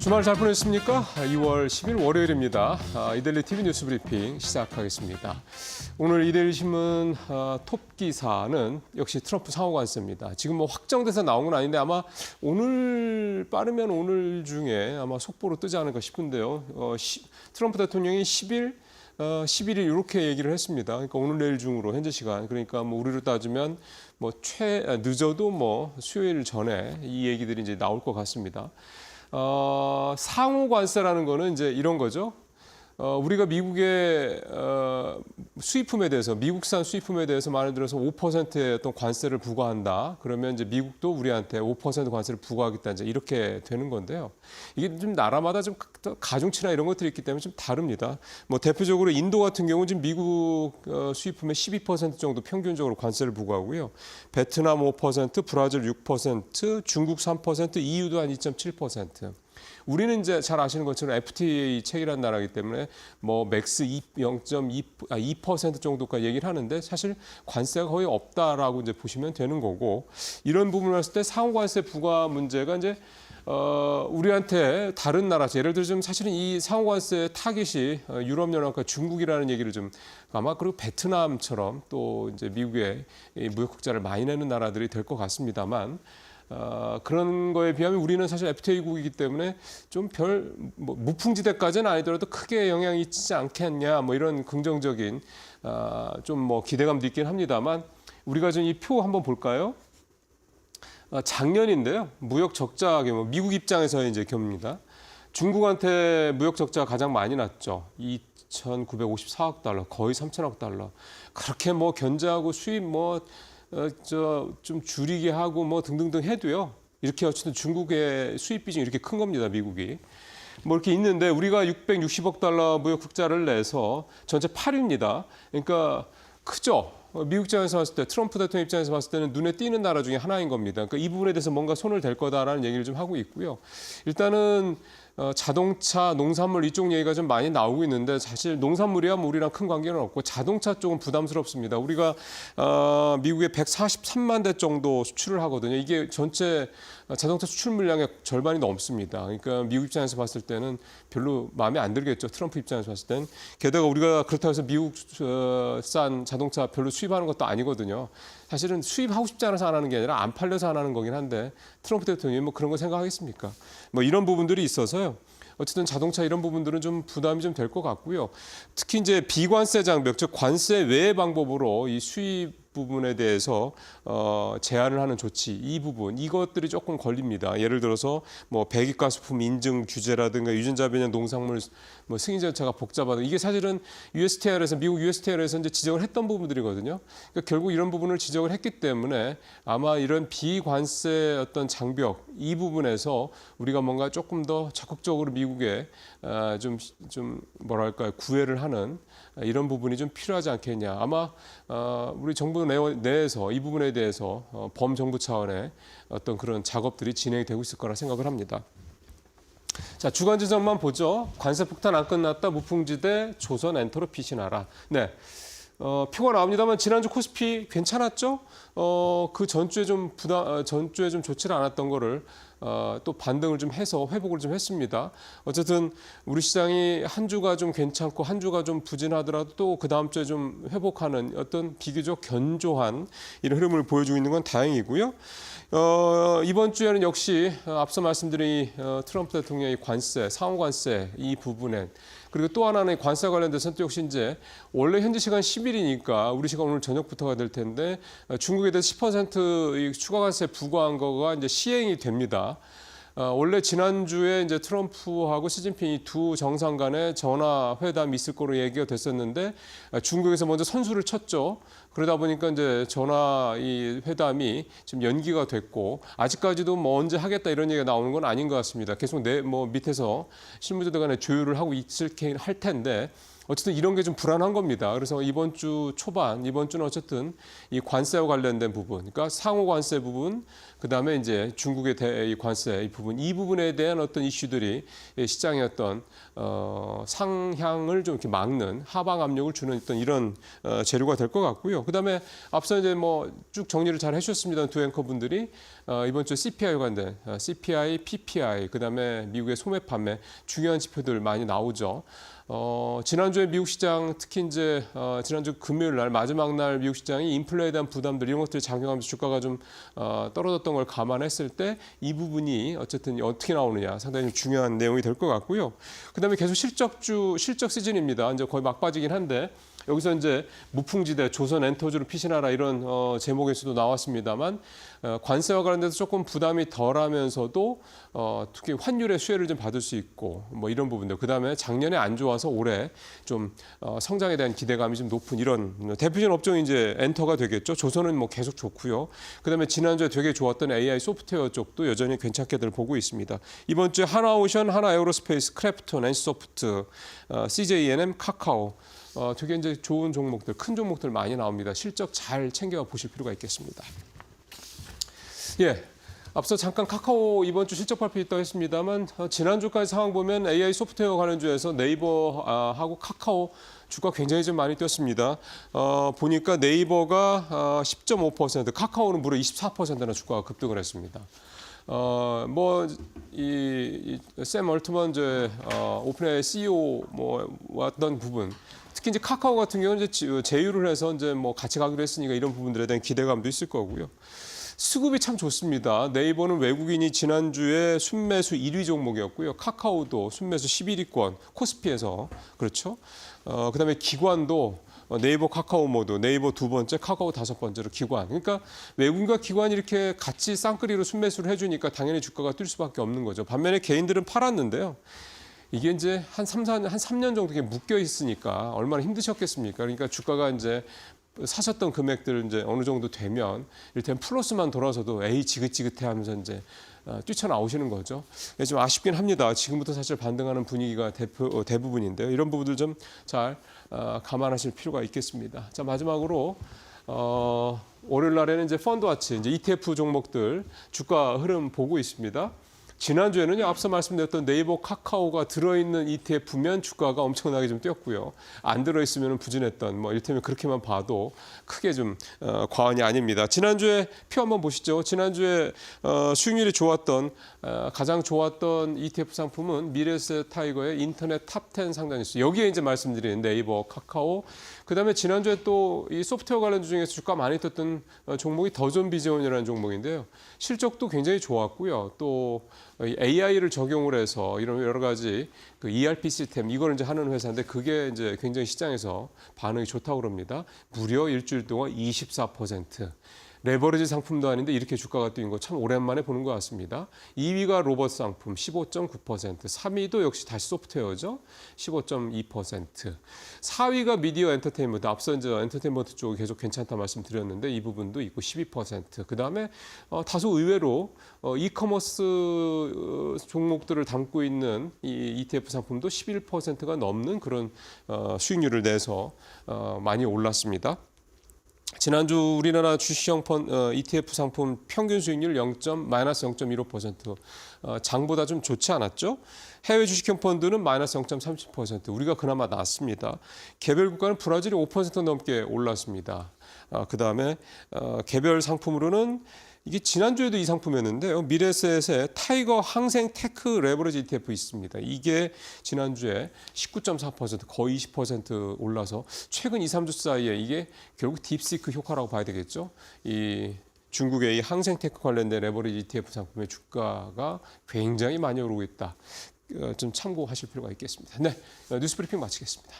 주말 잘 보냈습니까? 2월 10일 월요일입니다. 이데일리 TV 뉴스 브리핑 시작하겠습니다. 오늘 이데일리 신문 톱 기사는 역시 트럼프 상호관세입니다. 지금 뭐 확정돼서 나온 건 아닌데 아마 오늘 빠르면 오늘 중에 아마 속보로 뜨지 않을까 싶은데요. 트럼프 대통령이 11일 이렇게 얘기를 했습니다. 그러니까 오늘 내일 중으로 현재 시간, 그러니까 뭐 우리로 따지면 뭐 늦어도 뭐 수요일 전에 이 얘기들이 이제 나올 것 같습니다. 상호 관세라는 거는 이제 이런 거죠. 우리가 미국의 수입품에 대해서, 미국산 수입품에 대해서 말을 들어서 5%의 어떤 관세를 부과한다. 그러면 이제 미국도 우리한테 5% 관세를 부과하겠다. 이제 이렇게 되는 건데요. 이게 좀 나라마다 좀 가중치나 이런 것들이 있기 때문에 좀 다릅니다. 뭐 대표적으로 인도 같은 경우는 지금 미국 수입품의 12% 정도 평균적으로 관세를 부과하고요. 베트남 5%, 브라질 6%, 중국 3%, EU도 한 2.7%. 우리는 이제 잘 아시는 것처럼 FTA 체결한 나라이기 때문에 뭐 맥스 2% 정도까지 얘기를 하는데 사실 관세가 거의 없다라고 이제 보시면 되는 거고, 이런 부분을 봤을 때 상호 관세 부과 문제가 이제 우리한테 다른 나라, 예를 들어 좀 사실은 이 상호 관세 타깃이 유럽연합과 중국이라는 얘기를 좀 아마, 그리고 베트남처럼 또 이제 미국의 무역 흑자를 많이 내는 나라들이 될 것 같습니다만, 그런 거에 비하면 우리는 사실 FTA국이기 때문에 좀 뭐 무풍지대까지는 아니더라도 크게 영향이 있지 않겠냐, 뭐 이런 긍정적인 좀 뭐 기대감도 있긴 합니다만, 우리가 좀 이 표 한번 볼까요? 작년인데요. 무역 적자 규모, 미국 입장에서의 이제 규모입니다. 중국한테 무역 적자가 가장 많이 났죠. 2,954억 달러, 거의 3,000억 달러. 그렇게 뭐 견제하고 수입 좀 줄이게 하고 뭐 등등등 해도요. 이렇게 어쨌든 중국의 수입 비중이 이렇게 큰 겁니다, 미국이. 뭐 이렇게 있는데 우리가 660억 달러 무역 흑자를 내서 전체 8위입니다. 그러니까 크죠. 미국 입장에서 봤을 때, 트럼프 대통령 입장에서 봤을 때는 눈에 띄는 나라 중에 하나인 겁니다. 그러니까 이 부분에 대해서 뭔가 손을 댈 거다라는 얘기를 좀 하고 있고요. 일단은 자동차, 농산물 이쪽 얘기가 좀 많이 나오고 있는데, 사실 농산물이야 뭐 우리랑 큰 관계는 없고 자동차 쪽은 부담스럽습니다. 우리가 미국에 143만 대 정도 수출을 하거든요. 이게 전체 자동차 수출 물량의 절반이 넘습니다. 그러니까 미국 입장에서 봤을 때는 별로 마음에 안 들겠죠. 트럼프 입장에서 봤을 때는. 게다가 우리가 그렇다고 해서 미국산 자동차 별로 수입하는 것도 아니거든요. 사실은 수입하고 싶지 않아서 안 하는 게 아니라 안 팔려서 안 하는 거긴 한데, 트럼프 대통령이 뭐 그런 거 생각하겠습니까? 뭐 이런 부분들이 있어서요. 어쨌든 자동차 이런 부분들은 좀 부담이 좀 될 것 같고요. 특히 이제 비관세 장벽, 즉 관세 외의 방법으로 이 수입 부분에 대해서 제한을 하는 조치, 이 부분, 이것들이 조금 걸립니다. 예를 들어서 뭐 배기가스품 인증 규제라든가 유전자 변형 농산물 뭐 승인 절차가 복잡하다. 이게 사실은 USTR에서, 미국 USTR에서 이제 지적을 했던 부분들이거든요. 그러니까 결국 이런 부분을 지적을 했기 때문에 아마 이런 비관세 어떤 장벽, 이 부분에서 우리가 뭔가 조금 더 적극적으로 미국에 좀 뭐랄까요, 구애를 하는 이런 부분이 좀 필요하지 않겠냐. 아마 우리 정부 내에서 이 부분에 대해서 범정부 차원의 어떤 그런 작업들이 진행이 되고 있을 거라 생각을 합니다. 자, 주간 지점만 보죠. 관세 폭탄 안 끝났다. 무풍지대 조선 엔터로 빛이나라. 네. 표가 나옵니다만 지난주 코스피 괜찮았죠? 그 전주에 좀 좋지 않았던 거를 또 반등을 좀 해서 회복을 좀 했습니다. 어쨌든 우리 시장이 한 주가 좀 괜찮고 한 주가 좀 부진하더라도 또 그 다음 주에 좀 회복하는 어떤 비교적 견조한 이런 흐름을 보여주고 있는 건 다행이고요. 이번 주에는 역시 앞서 말씀드린 트럼프 대통령의 관세, 상호 관세 이 부분에, 그리고 또 하나는 관세 관련돼서는 또 역시 이제 원래 현지 시간 10일이니까 우리 시간 오늘 저녁부터가 될 텐데 중국에 대해서 10% 추가 관세 부과한 거가 이제 시행이 됩니다. 원래 지난주에 이제 트럼프하고 시진핑이 두 정상 간의 전화 회담이 있을 거로 얘기가 됐었는데 중국에서 먼저 선수를 쳤죠. 그러다 보니까 이제 전화 이 회담이 지금 연기가 됐고, 아직까지도 뭐 언제 하겠다 이런 얘기가 나오는 건 아닌 것 같습니다. 계속 뭐 밑에서 실무자들 간에 조율을 하고 할 텐데, 어쨌든 이런 게 좀 불안한 겁니다. 그래서 이번 주 초반, 이번 주는 어쨌든 이 관세와 관련된 부분, 그러니까 상호 관세 부분, 그다음에 이제 중국의 이 관세 이 부분, 이 부분에 대한 어떤 이슈들이 시장의 어떤 상향을 좀 이렇게 막는 하방 압력을 주는 어떤 이런 재료가 될 것 같고요. 그다음에 앞서 이제 뭐 쭉 정리를 잘 해주셨습니다. 두 앵커분들이 이번 주 CPI 관련 CPI, PPI, 그다음에 미국의 소매 판매 중요한 지표들 많이 나오죠. 지난주에 미국 시장 특히 이제 지난주 금요일 날 마지막 날 미국 시장이 인플레에 대한 부담들 이런 것들이 작용하면서 주가가 좀 떨어졌던 걸 감안했을 때 이 부분이 어쨌든 어떻게 나오느냐 상당히 좀 중요한 내용이 될 것 같고요. 그다음에 계속 실적 시즌입니다. 이제 거의 막바지긴 한데 여기서 이제 무풍지대 조선 엔터주를 피신하라 이런 제목에서도 나왔습니다만 관세와 관련돼서 조금 부담이 덜하면서도 특히 환율의 수혜를 좀 받을 수 있고 뭐 이런 부분들 그다음에 작년에 안 좋아서 올해 좀 성장에 대한 기대감이 좀 높은 이런 대표적인 업종이 이제 엔터가 되겠죠. 조선은 뭐 계속 좋고요. 그다음에 지난주에 되게 좋았던 AI 소프트웨어 쪽도 여전히 괜찮게들 보고 있습니다. 이번 주에 하나오션, 하나에어로스페이스, 크래프톤, 엔소프트, CJENM, 카카오 되게 이제 좋은 종목들, 큰 종목들 많이 나옵니다. 실적 잘 챙겨 보실 필요가 있겠습니다. 예. 앞서 잠깐 카카오 이번 주 실적 발표 있다고 했습니다만 지난주까지 상황 보면 AI 소프트웨어 관련주에서 네이버하고 카카오 주가 굉장히 좀 많이 뛰었습니다. 보니까 네이버가 10.5%, 카카오는 무려 24%나 주가가 급등을 했습니다. 샘 얼트먼 오픈AI CEO 왔던 부분. 특히 이제 카카오 같은 경우는 이제 제휴를 해서 이제 뭐 같이 가기로 했으니까 이런 부분들에 대한 기대감도 있을 거고요. 수급이 참 좋습니다. 네이버는 외국인이 지난주에 순매수 1위 종목이었고요. 카카오도 순매수 11위권 코스피에서 그렇죠. 그다음에 기관도 네이버, 카카오 모두 네이버 두 번째, 카카오 다섯 번째로 기관. 그러니까 외국인과 기관이 이렇게 같이 쌍끌이로 순매수를 해주니까 당연히 주가가 뛸 수밖에 없는 거죠. 반면에 개인들은 팔았는데요. 이게 이제 한 3년 정도 묶여 있으니까 얼마나 힘드셨겠습니까? 그러니까 주가가 이제 사셨던 금액들 이제 어느 정도 되면 이를테면 플러스만 돌아서도 에이 지긋지긋해 하면서 이제 뛰쳐나오시는 거죠. 좀 아쉽긴 합니다. 지금부터 사실 반등하는 분위기가 대부분인데요. 이런 부분들 좀 잘 감안하실 필요가 있겠습니다. 자, 마지막으로 월요일 날에는 이제 펀드와치, 이제 ETF 종목들 주가 흐름 보고 있습니다. 지난주에는요, 앞서 말씀드렸던 네이버, 카카오가 들어있는 ETF면 주가가 엄청나게 좀 뛰었고요. 안 들어있으면 부진했던, 뭐, 이를테면 그렇게만 봐도 크게 좀, 과언이 아닙니다. 지난주에 표 한번 보시죠. 지난주에, 수익률이 좋았던, 가장 좋았던 ETF 상품은 미래에셋 타이거의 인터넷 탑 10 상단지수. 여기에 이제 말씀드린 네이버, 카카오. 그 다음에 지난주에 또 이 소프트웨어 관련주 중에서 주가 많이 떴던 종목이 더존비즈원이라는 종목인데요. 실적도 굉장히 좋았고요. 또 AI를 적용을 해서 이런 여러 가지 그 ERP 시스템 이걸 이제 하는 회사인데 그게 이제 굉장히 시장에서 반응이 좋다고 그럽니다. 무려 일주일 동안 24%. 레버리지 상품도 아닌데 이렇게 주가가 뛴 거 참 오랜만에 보는 것 같습니다. 2위가 로봇 상품 15.9%, 3위도 역시 다시 소프트웨어죠. 15.2%. 4위가 미디어 엔터테인먼트, 앞서 이제 엔터테인먼트 쪽이 계속 괜찮다 말씀드렸는데 이 부분도 있고 12%. 그다음에 다소 의외로 이커머스 종목들을 담고 있는 이 ETF 상품도 11%가 넘는 그런 수익률을 내서 많이 올랐습니다. 지난주 우리나라 주식형 ETF 상품 평균 수익률 마이너스 0.15%. 장보다 좀 좋지 않았죠? 해외 주식형 펀드는 마이너스 0.30%. 우리가 그나마 낫습니다. 개별 국가는 브라질이 5% 넘게 올랐습니다. 그다음에 개별 상품으로는 이게 지난주에도 이 상품이었는데요. 미래에셋의 타이거 항생 테크 레버리지 ETF 있습니다. 이게 지난주에 19.4% 거의 20% 올라서 최근 2, 3주 사이에 이게 결국 딥시크 효과라고 봐야 되겠죠. 이 중국의 이 항생 테크 관련된 레버리지 ETF 상품의 주가가 굉장히 많이 오르고 있다. 좀 참고하실 필요가 있겠습니다. 네, 뉴스 브리핑 마치겠습니다.